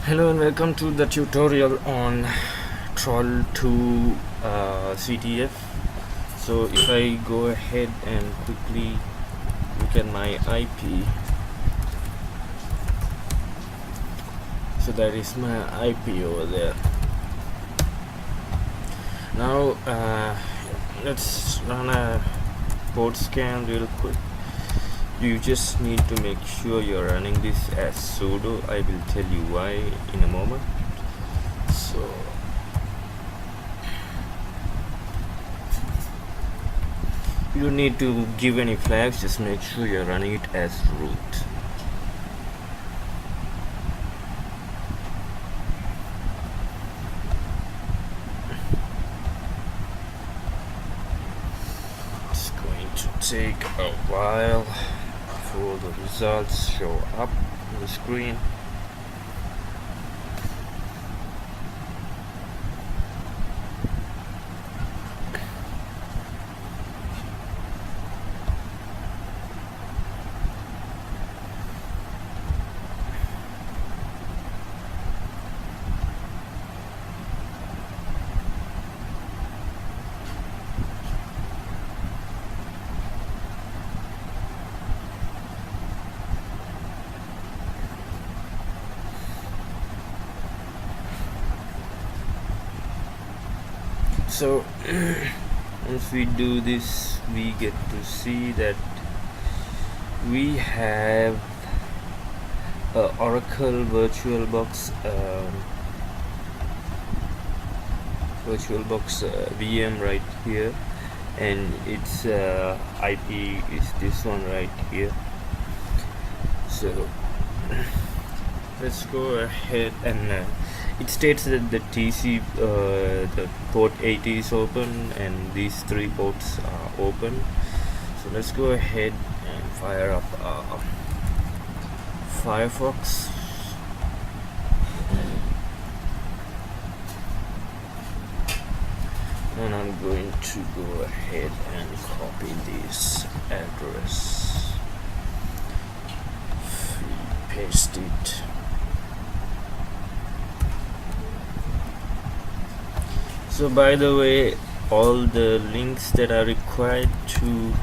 Hello and welcome to the tutorial on Tr0ll to CTF. So if I go ahead and quickly look at my IP, so that is my IP over there. Now let's run a port scan real quick. You just need to make sure you're running this as sudo. I will tell you why in a moment. So you don't need to give any flags, just make sure you're running it as root. It's going to take a while before the results show up on the screen. So once we do this, we get to see that we have Oracle VirtualBox VM right here, and its IP is this one right here. So let's go ahead and it states that the the port 80 is open and these three ports are open. So let's go ahead and fire up Firefox. And I'm going to go ahead and copy this address, paste it. So by the way, all the links that are required to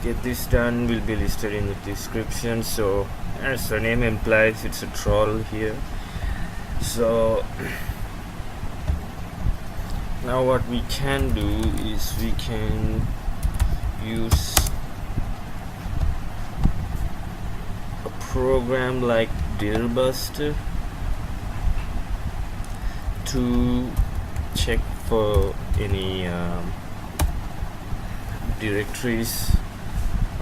get this done will be listed in the description. So as the name implies, it's a Tr0ll here. So now what we can do is we can use a program like Tr0ll to check for any directories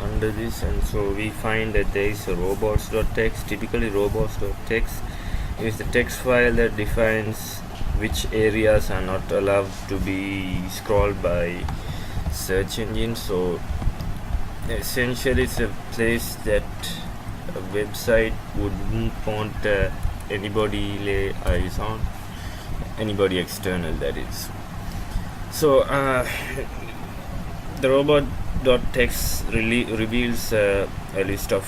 under this, and so we find that there is a robots.txt. Typically robots.txt is the text file that defines which areas are not allowed to be scrolled by search engine. So essentially it's a place that a website wouldn't want anybody lay eyes on, anybody external, that is. So the robot.txt reveals a list of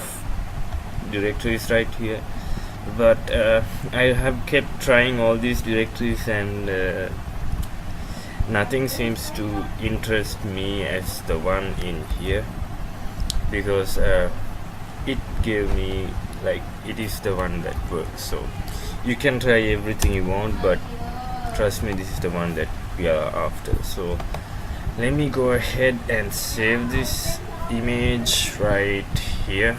directories right here, but I have kept trying all these directories and nothing seems to interest me as the one in here, because it gave me like it is the one that works. So you can try everything you want, but trust me, this is the one that we are after. So let me go ahead and save this image right here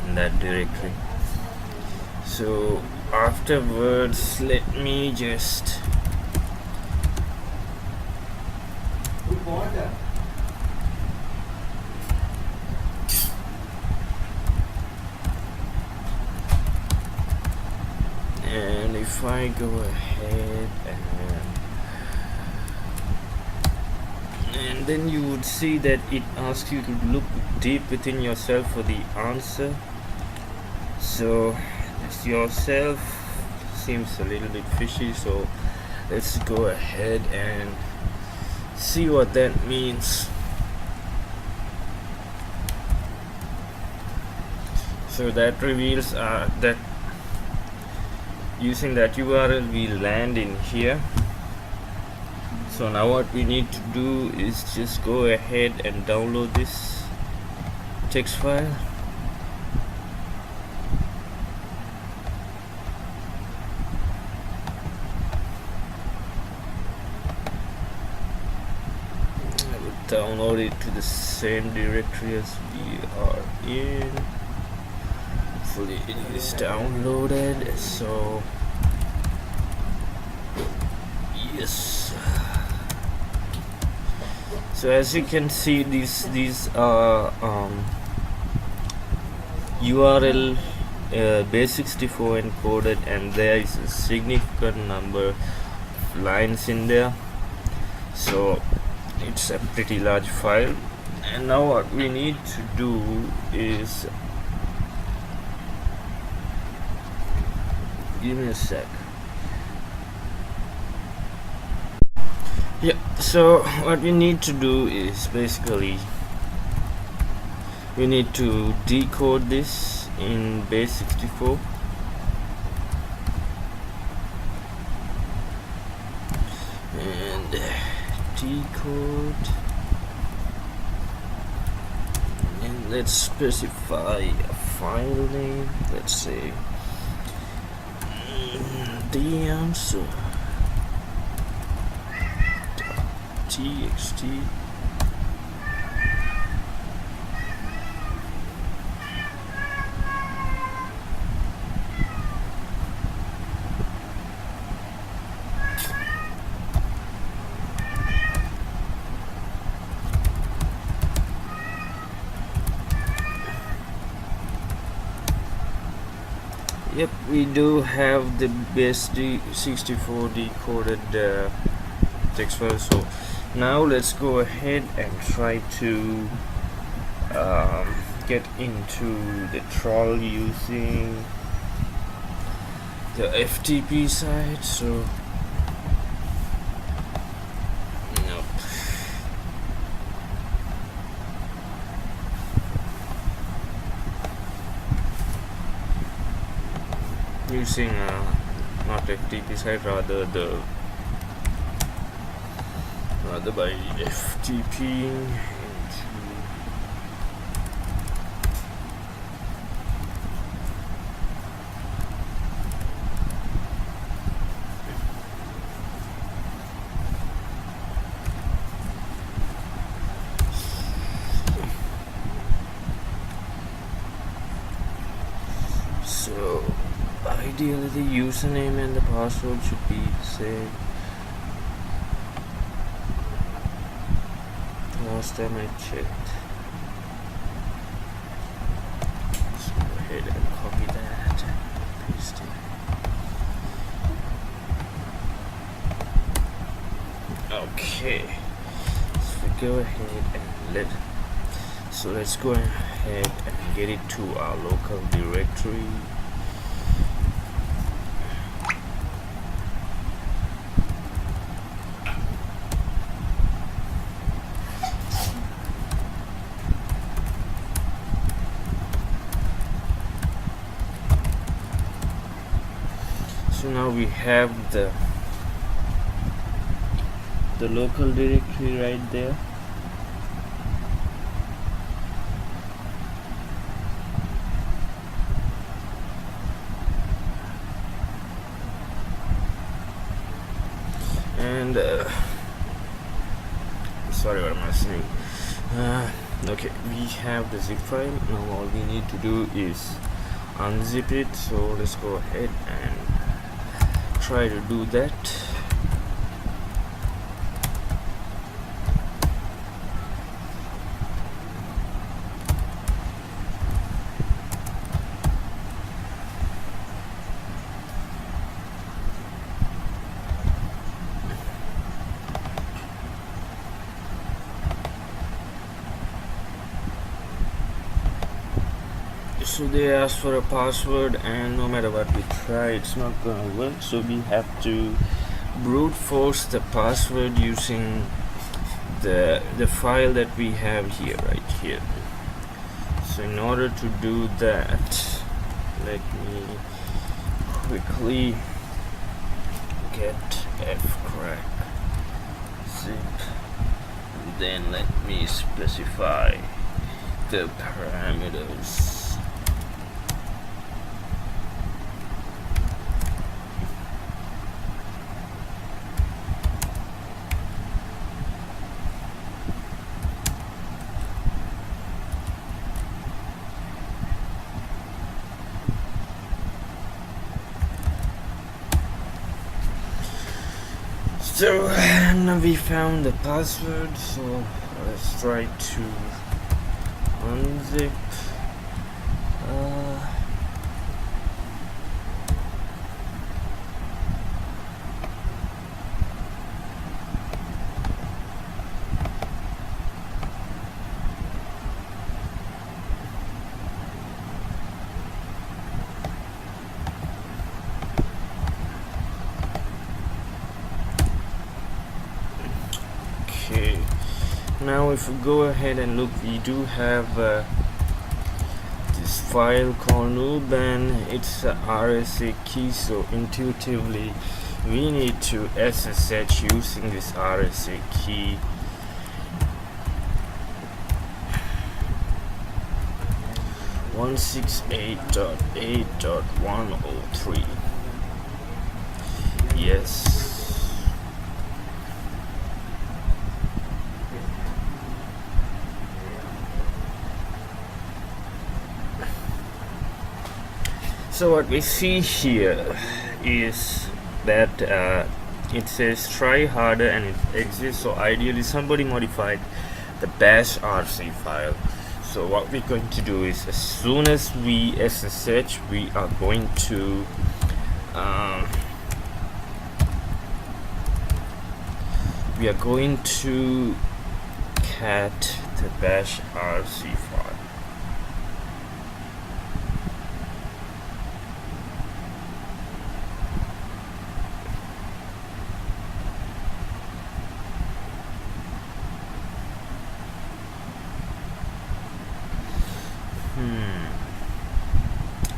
in that directory. So afterwards, let me just and if I go ahead and then you would see that it asks you to look deep within yourself for the answer. So this yourself seems a little bit fishy, so let's go ahead and see what that means. So that reveals that using that URL we land in here. So now what we need to do is just go ahead and download this text file. I will download it to the same directory as we are in. Hopefully it is downloaded. So yes. So as you can see, these are URL base64 encoded, and there is a significant number of lines in there. So it's a pretty large file. And now what we need to do is, give me a sec. Yeah, so what we need to do is basically we need to decode this in base64. And decode, and let's specify a file name. Let's say the answer txt. Yep, we do have the base 64 decoded text file. So now let's go ahead and try to get into the Tr0ll using the FTP site. So nope. Using not FTP site, rather by FTP into so ideally the username and the password should be the same. Last time I checked. Let's go ahead and copy that and paste it. Okay. So we go ahead and let's go ahead and get it to our local directory. So now we have the local directory right there. And sorry, what am I saying? Okay, we have the zip file. Now all we need to do is unzip it. So let's go ahead and try to do that. So they ask for a password, and no matter what we try, it's not gonna work. So we have to brute force the password using the file that we have here, right here. So in order to do that, let me quickly get fcrack zip, and then let me specify the parameters. So now we found the password, so let's try to unzip. Okay, now if we go ahead and look, we do have this file called nullban. It's a RSA key, so intuitively we need to SSH using this RSA key. One 168.8.103. Yes. So what we see here is that it says try harder and it exists, so ideally somebody modified the bash RC file. So what we're going to do is, as soon as we SSH, we are going to cat the bash RC file.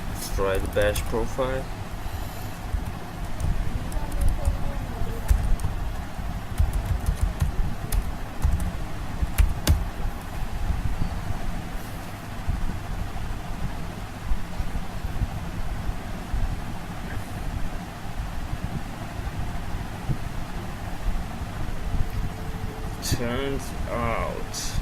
Let's try the bash profile. Turns out